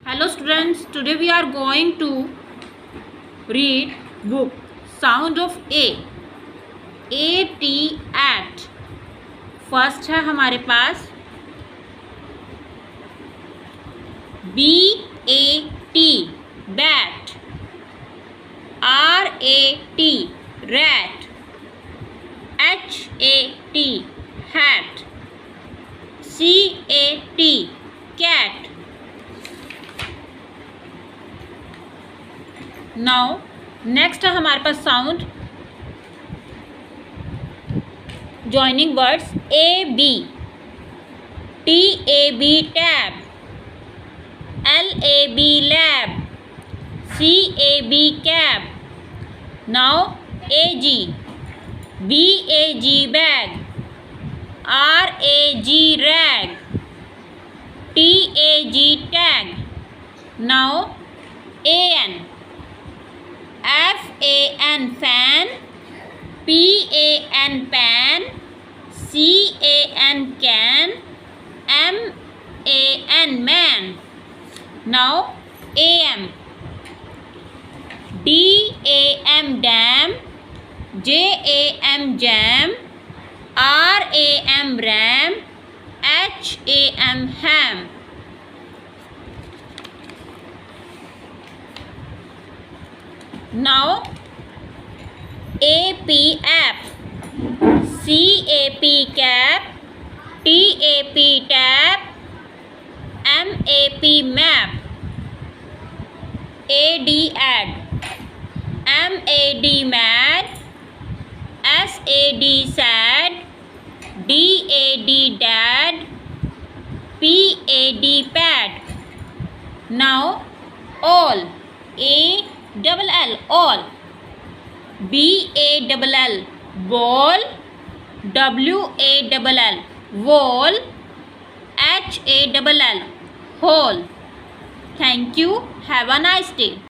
Hello students, today we are going to read book Sound of A. A-T at. First है हमारे पास B-A-T bat, R-A-T rat, H-A-T hat, C-A-T cat. Now next है हमारे पास sound joining words A B, T A B tab, L A B lab, C A B cab. Now A G, B A G bag, R A G rag, T A G tag. Now A N, F-A-N fan, P-A-N pan, C-A-N can, M-A-N man. Now A-M, D-A-M dam, J-A-M jam, R-A-M ram, H-A-M ham. Now A-P app, C-A-P cap, T-A-P tap, M-A-P map, A-D ad, M-A-D mad, S-A-D sad, D-A-D dad, P-A-D pad. Now all, A-double-L all, B-A-double-L ball, W-A-double-L wall, H-A-double-L hole. Thank you. Have a nice day.